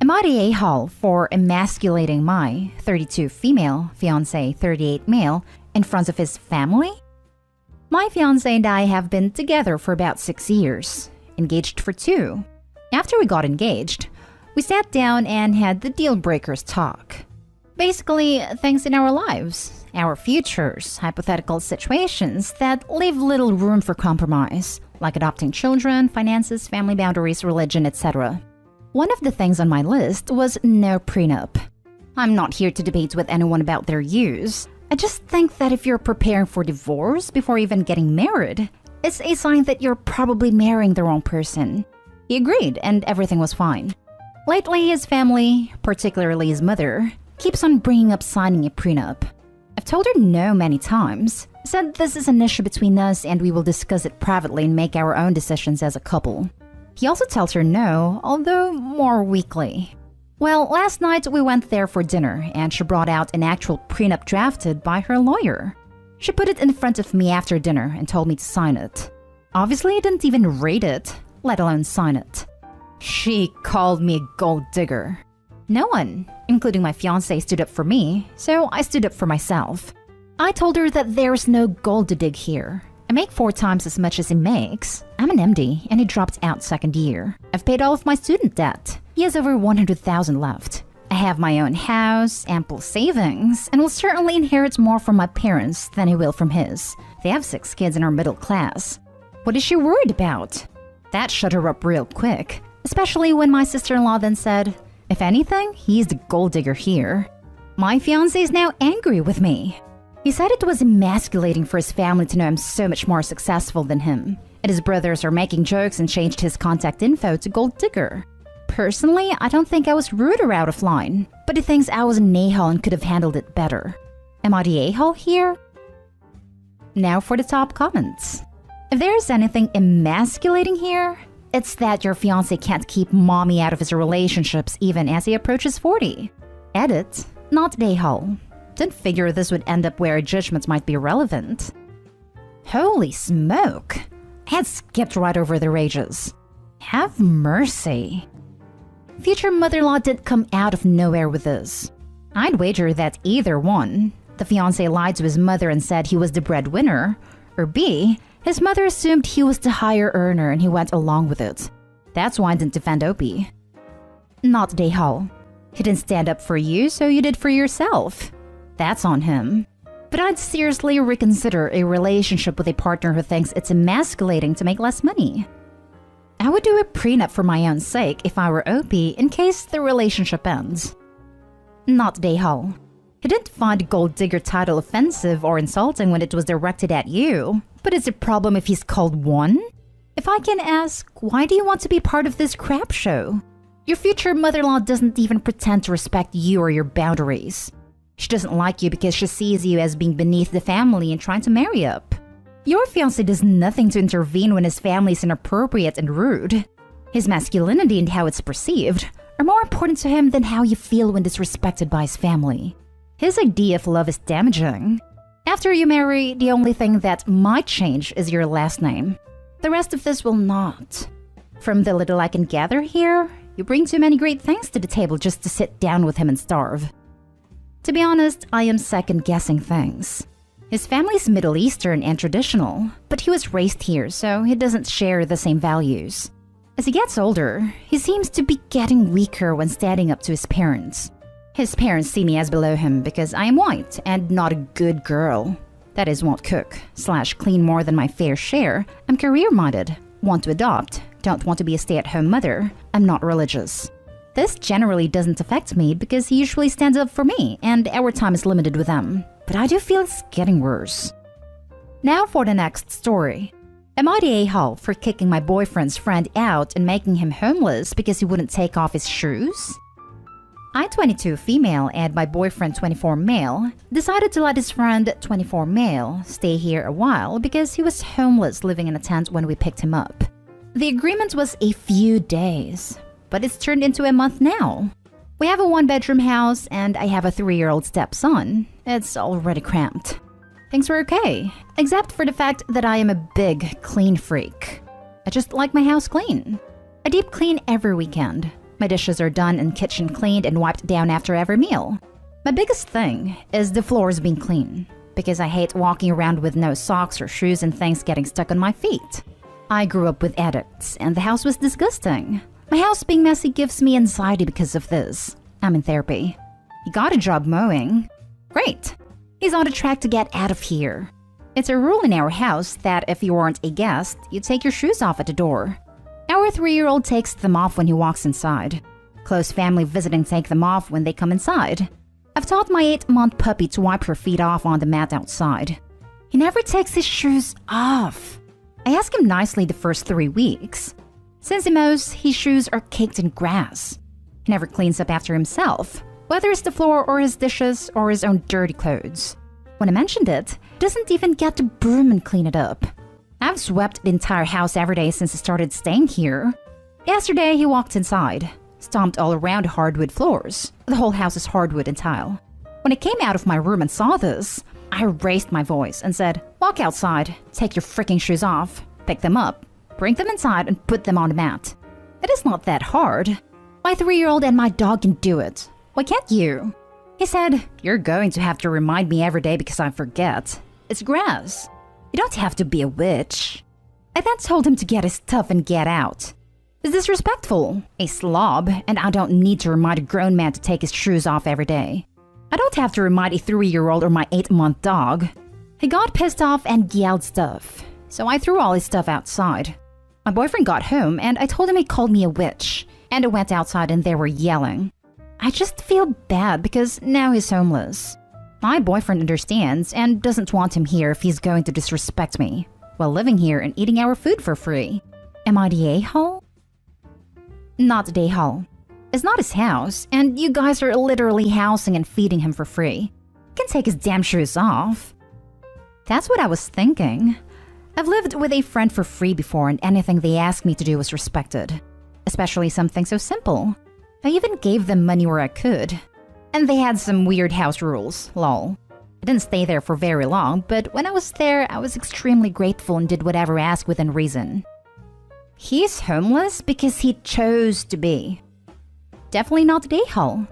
AITA Hall for emasculating my 32 female, fiancé 38 male, in front of his family? My fiancé and I have been together for about 6 years, engaged for 2. After we got engaged, we sat down and had the deal breakers talk. Basically, things in our lives, our futures, hypothetical situations that leave little room for compromise, like adopting children, finances, family boundaries, religion, etc. One of the things on my list was no prenup. I'm not here to debate with anyone about their use. I just think that if you're preparing for divorce before even getting married, it's a sign that you're probably marrying the wrong person. He agreed, and everything was fine. Lately, his family, particularly his mother, keeps on bringing up signing a prenup. I've told her no many times, said this is an issue between us and we will discuss it privately and make our own decisions as a couple. He also tells her no, although more weakly. Well, last night we went there for dinner and she brought out an actual prenup drafted by her lawyer. She put it in front of me after dinner and told me to sign it. Obviously, I didn't even read it, let alone sign it. She called me a gold digger. No one, including my fiancé, stood up for me, so I stood up for myself. I told her that there's no gold to dig here. I make 4 times as much as he makes. I'm an MD, and he dropped out second year. I've paid all of my student debt. He has over $100,000 left. I have my own house, ample savings, and will certainly inherit more from my parents than he will from his. They have 6 kids and are middle class. What is she worried about? That shut her up real quick, especially when my sister-in-law then said, if anything, he's the gold digger here. My fiancé is now angry with me. He said it was emasculating for his family to know I'm so much more successful than him, and his brothers are making jokes and changed his contact info to gold digger. Personally, I don't think I was rude or out of line, but he thinks I was an a-hole and could have handled it better. Am I the a-hole here? Now for the top comments. If there's anything emasculating here, it's that your fiancé can't keep mommy out of his relationships even as he approaches 40. Edit, not the a-hole. Didn't figure this would end up where judgments might be relevant. Holy smoke! I had skipped right over the rages. Have mercy. Future mother-in-law did come out of nowhere with this. I'd wager that either one, the fiancé lied to his mother and said he was the breadwinner, or B, his mother assumed he was the higher earner and he went along with it. That's why I didn't defend Opie. Not Dayhall. He didn't stand up for you, so you did for yourself. That's on him. But I'd seriously reconsider a relationship with a partner who thinks it's emasculating to make less money. I would do a prenup for my own sake if I were Opie in case the relationship ends. Not Dayhall. He didn't find gold digger title offensive or insulting when it was directed at you, but it's a problem if he's called one? If I can ask, why do you want to be part of this crap show? Your future mother-in-law doesn't even pretend to respect you or your boundaries. She doesn't like you because she sees you as being beneath the family and trying to marry up. Your fiancé does nothing to intervene when his family is inappropriate and rude. His masculinity and how it's perceived are more important to him than how you feel when disrespected by his family. His idea of love is damaging. After you marry, the only thing that might change is your last name. The rest of this will not. From the little I can gather here, you bring too many great things to the table just to sit down with him and starve. To be honest, I am second-guessing things. His family's Middle Eastern and traditional, but he was raised here, so he doesn't share the same values. As he gets older, he seems to be getting weaker when standing up to his parents. His parents see me as below him because I am white and not a good girl. That is, won't cook, / clean more than my fair share. I'm career-minded, want to adopt, don't want to be a stay-at-home mother. I'm not religious. This generally doesn't affect me because he usually stands up for me and our time is limited with them. But I do feel it's getting worse. Now for the next story. Am I the a-hole for kicking my boyfriend's friend out and making him homeless because he wouldn't take off his shoes? I, 22 female, and my boyfriend, 24 male, decided to let his friend, 24 male, stay here a while because he was homeless living in a tent when we picked him up. The agreement was a few days, but it's turned into a month now. We have a 1-bedroom house and I have a 3-year-old stepson. It's already cramped. Things were okay, except for the fact that I am a big clean freak. I just like my house clean. I deep clean every weekend. My dishes are done and kitchen cleaned and wiped down after every meal. My biggest thing is the floors being clean, because I hate walking around with no socks or shoes and things getting stuck on my feet. I grew up with addicts, and the house was disgusting. My house being messy gives me anxiety because of this. I'm in therapy. He got a job mowing. Great. He's on a track to get out of here. It's a rule in our house that if you aren't a guest, you take your shoes off at the door. Our 3-year-old takes them off when he walks inside. Close family visiting take them off when they come inside. I've taught my 8-month puppy to wipe her feet off on the mat outside. He never takes his shoes off. I ask him nicely the first 3 weeks. Since he mows, his shoes are caked in grass. He never cleans up after himself, whether it's the floor or his dishes or his own dirty clothes. When I mentioned it, he doesn't even get the broom and clean it up. I've swept the entire house every day since he started staying here. Yesterday, he walked inside, stomped all around hardwood floors. The whole house is hardwood and tile. When I came out of my room and saw this, I raised my voice and said, "Walk outside, take your freaking shoes off, pick them up, bring them inside and put them on the mat." It is not that hard. My 3-year-old and my dog can do it. Why can't you? He said, "You're going to have to remind me every day because I forget. It's grass. You don't have to be a witch." I then told him to get his stuff and get out. It's disrespectful, a slob, and I don't need to remind a grown man to take his shoes off every day. I don't have to remind a 3-year-old or my 8-month dog. He got pissed off and yelled stuff, so I threw all his stuff outside. My boyfriend got home and I told him he called me a witch, and I went outside and they were yelling. I just feel bad because now he's homeless. My boyfriend understands and doesn't want him here if he's going to disrespect me while living here and eating our food for free. Am I the a-hole? Not the a-hole. It's not his house, and you guys are literally housing and feeding him for free. He can take his damn shoes off. That's what I was thinking. I've lived with a friend for free before and anything they asked me to do was respected. Especially something so simple. I even gave them money where I could. And they had some weird house rules, lol. I didn't stay there for very long, but when I was there, I was extremely grateful and did whatever asked within reason. He's homeless because he chose to be. Definitely not the a-hole.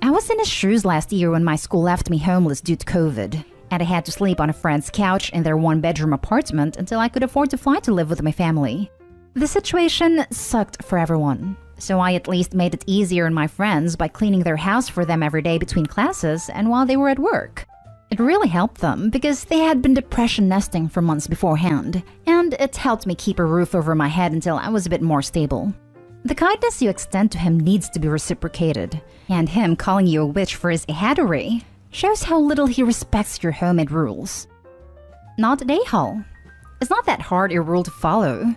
I was in his shoes last year when my school left me homeless due to COVID, and I had to sleep on a friend's couch in their 1-bedroom apartment until I could afford to fly to live with my family. The situation sucked for everyone, so I at least made it easier on my friends by cleaning their house for them every day between classes and while they were at work. It really helped them because they had been depression nesting for months beforehand, and it helped me keep a roof over my head until I was a bit more stable. The kindness you extend to him needs to be reciprocated, and him calling you a witch for his hattery shows how little he respects your home and rules. Not an a-hole. It's not that hard a rule to follow.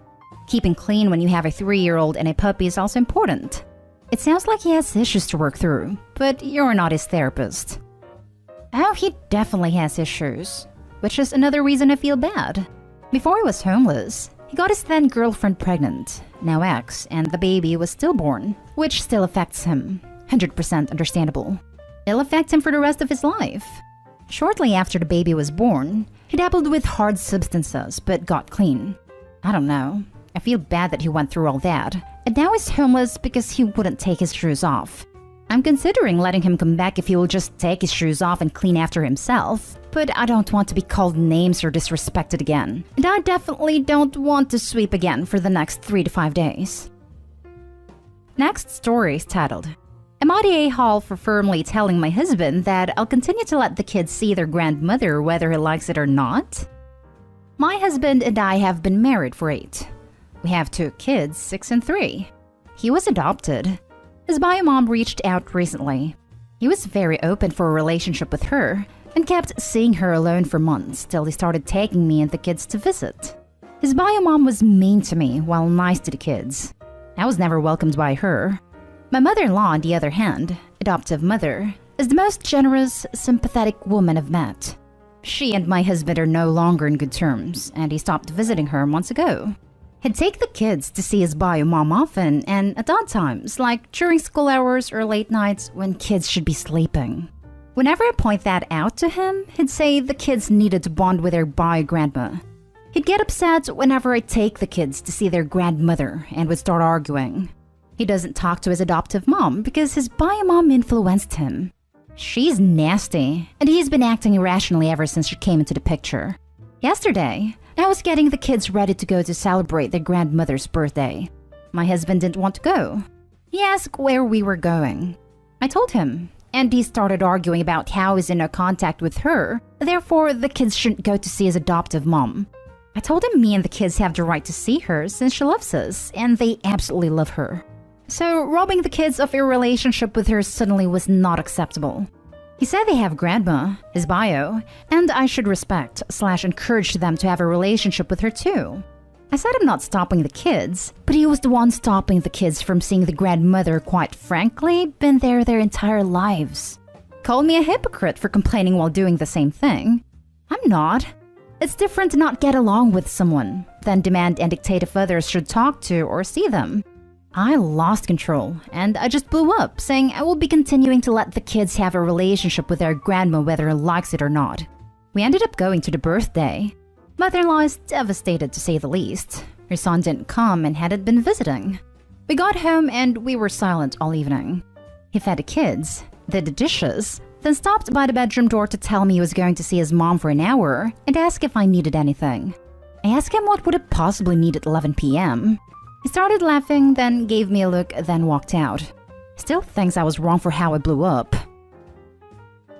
Keeping clean when you have a 3-year-old and a puppy is also important. It sounds like he has issues to work through, but you're not his therapist. Oh, he definitely has issues, which is another reason I feel bad. Before he was homeless, he got his then girlfriend pregnant, now ex, and the baby was stillborn, which still affects him. 100% understandable. It'll affect him for the rest of his life. Shortly after the baby was born, he dabbled with hard substances but got clean. I don't know. I feel bad that he went through all that, and now he's homeless because he wouldn't take his shoes off. I'm considering letting him come back if he will just take his shoes off and clean after himself, but I don't want to be called names or disrespected again, and I definitely don't want to sweep again for the next 3 to 5 days. Next story is titled, "Am I the a-hole for firmly telling my husband that I'll continue to let the kids see their grandmother whether he likes it or not?" My husband and I have been married for 8. We have 2 kids, 6 and 3. He was adopted. His bio mom reached out recently. He was very open for a relationship with her and kept seeing her alone for months till he started taking me and the kids to visit. His bio mom was mean to me while nice to the kids. I was never welcomed by her. My mother-in-law, on the other hand, adoptive mother, is the most generous, sympathetic woman I've met. She and my husband are no longer in good terms, and he stopped visiting her months ago. He'd take the kids to see his bio mom often and at odd times, like during school hours or late nights when kids should be sleeping. Whenever I point that out to him, he'd say the kids needed to bond with their bio grandma. He'd get upset whenever I take the kids to see their grandmother and would start arguing. He doesn't talk to his adoptive mom because his bio mom influenced him. She's nasty, and he's been acting irrationally ever since she came into the picture. Yesterday, I was getting the kids ready to go to celebrate their grandmother's birthday. My husband didn't want to go. He asked where we were going. I told him, and he started arguing about how he's in no contact with her, therefore the kids shouldn't go to see his adoptive mom. I told him me and the kids have the right to see her since she loves us, and they absolutely love her. So robbing the kids of a relationship with her suddenly was not acceptable. He said they have grandma, his bio, and I should respect/encourage them to have a relationship with her too. I said I'm not stopping the kids, but he was the one stopping the kids from seeing the grandmother, quite frankly, been there their entire lives. Called me a hypocrite for complaining while doing the same thing. I'm not. It's different to not get along with someone than demand and dictate if others should talk to or see them. I lost control, and I just blew up, saying I will be continuing to let the kids have a relationship with their grandma whether he likes it or not. We ended up going to the birthday. Mother-in-law is devastated to say the least. Her son didn't come and hadn't been visiting. We got home and we were silent all evening. He fed the kids, did the dishes, then stopped by the bedroom door to tell me he was going to see his mom for an hour and ask if I needed anything. I asked him what would it possibly need at 11 p.m. He started laughing, then gave me a look, then walked out. Still thinks I was wrong for how I blew up.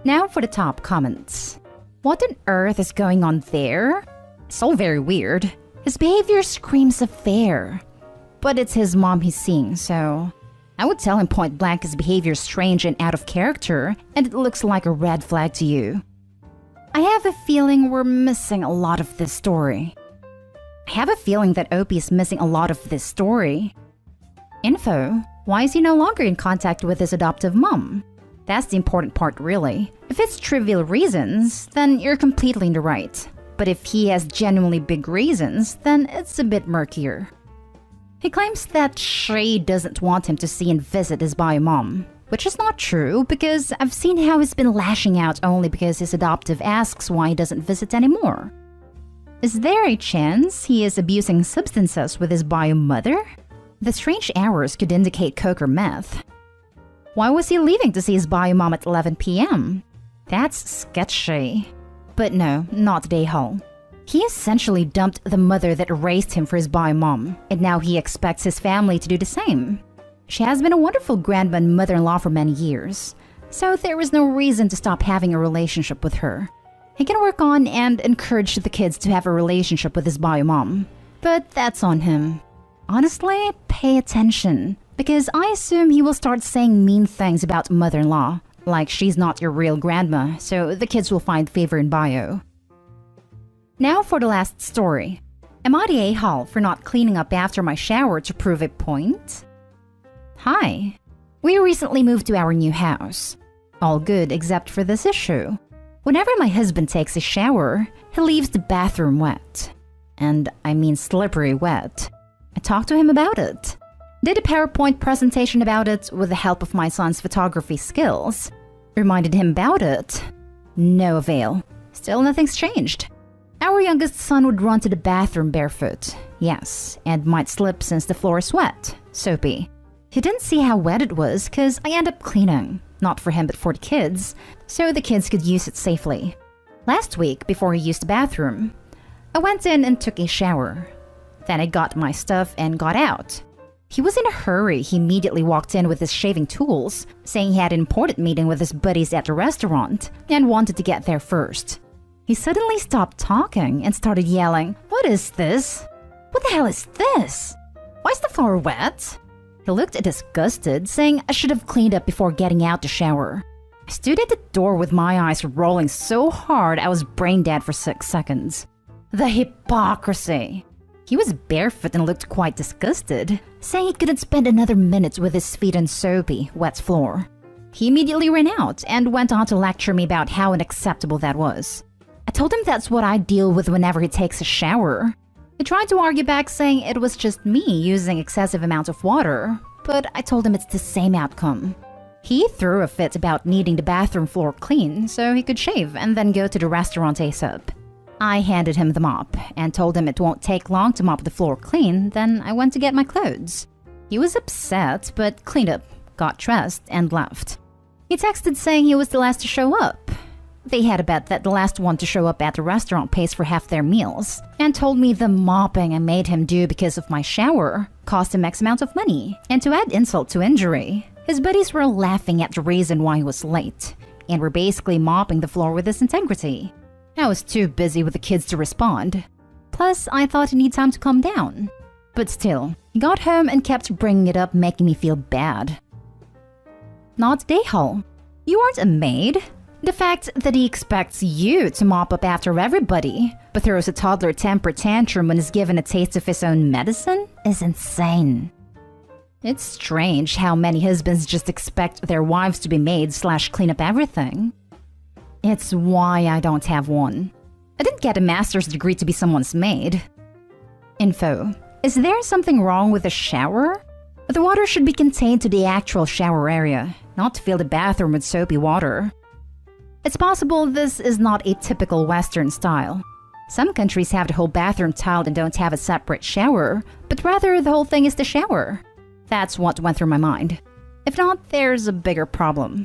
Now for the top comments. What on earth is going on there? It's all very weird. His behavior screams affair. But it's his mom he's seeing, so I would tell him point blank his behavior is strange and out of character, and it looks like a red flag to you. I have a feeling we're missing a lot of this story. I have a feeling that Opie is missing a lot of this story. Info: why is he no longer in contact with his adoptive mom? That's the important part, really. If it's trivial reasons, then you're completely in the right. But if he has genuinely big reasons, then it's a bit murkier. He claims that she doesn't want him to see and visit his bio mom, which is not true because I've seen how he's been lashing out only because his adoptive asks why he doesn't visit anymore. Is there a chance he is abusing substances with his bio mother? The strange hours could indicate coke or meth. Why was he leaving to see his bio mom at 11 p.m.? That's sketchy. But no, not day-hole. He essentially dumped the mother that raised him for his bio mom, and now he expects his family to do the same. She has been a wonderful grandma and mother-in-law for many years, so there is no reason to stop having a relationship with her. He can work on and encourage the kids to have a relationship with his bio mom, but that's on him. Honestly, pay attention, because I assume he will start saying mean things about mother-in-law, like she's not your real grandma, so the kids will find favor in bio. Now for the last story. Am I the a-hole for not cleaning up after my shower to prove a point? Hi. We recently moved to our new house. All good except for this issue. Whenever my husband takes a shower, he leaves the bathroom wet. And I mean slippery wet. I talked to him about it. Did a PowerPoint presentation about it with the help of my son's photography skills. Reminded him about it. No avail. Still nothing's changed. Our youngest son would run to the bathroom barefoot. Yes, and might slip since the floor is wet. Soapy. He didn't see how wet it was because I end up cleaning. Not for him but for the kids, so the kids could use it safely. Last week, before he used the bathroom, I went in and took a shower. Then I got my stuff and got out. He was in a hurry. He immediately walked in with his shaving tools, saying he had an important meeting with his buddies at the restaurant and wanted to get there first. He suddenly stopped talking and started yelling, "What is this? What the hell is this? Why is the floor wet?" He looked disgusted, saying I should have cleaned up before getting out the shower. I stood at the door with my eyes rolling so hard I was brain dead for 6 seconds. The hypocrisy! He was barefoot and looked quite disgusted, saying he couldn't spend another minute with his feet on soapy, wet floor. He immediately ran out and went on to lecture me about how unacceptable that was. I told him that's what I deal with whenever he takes a shower. He tried to argue back, saying it was just me using excessive amounts of water, but I told him it's the same outcome. He threw a fit about needing the bathroom floor clean so he could shave and then go to the restaurant ASAP. I handed him the mop and told him it won't take long to mop the floor clean, then I went to get my clothes. He was upset, but cleaned up, got dressed, and left. He texted saying he was the last to show up. They had a bet that the last one to show up at the restaurant pays for half their meals, and told me the mopping I made him do because of my shower cost him X amount of money. And to add insult to injury, his buddies were laughing at the reason why he was late, and were basically mopping the floor with his integrity. I was too busy with the kids to respond. Plus, I thought he needed time to calm down. But still, he got home and kept bringing it up, making me feel bad. Not Dayhall. You aren't a maid. The fact that he expects you to mop up after everybody, but throws a toddler temper tantrum when he's given a taste of his own medicine, is insane. It's strange how many husbands just expect their wives to be maids/clean up everything. It's why I don't have one. I didn't get a master's degree to be someone's maid. Info. Is there something wrong with the shower? The water should be contained to the actual shower area, not to fill the bathroom with soapy water. It's possible this is not a typical Western style. Some countries have the whole bathroom tiled and don't have a separate shower, but rather the whole thing is the shower. That's what went through my mind. If not, there's a bigger problem.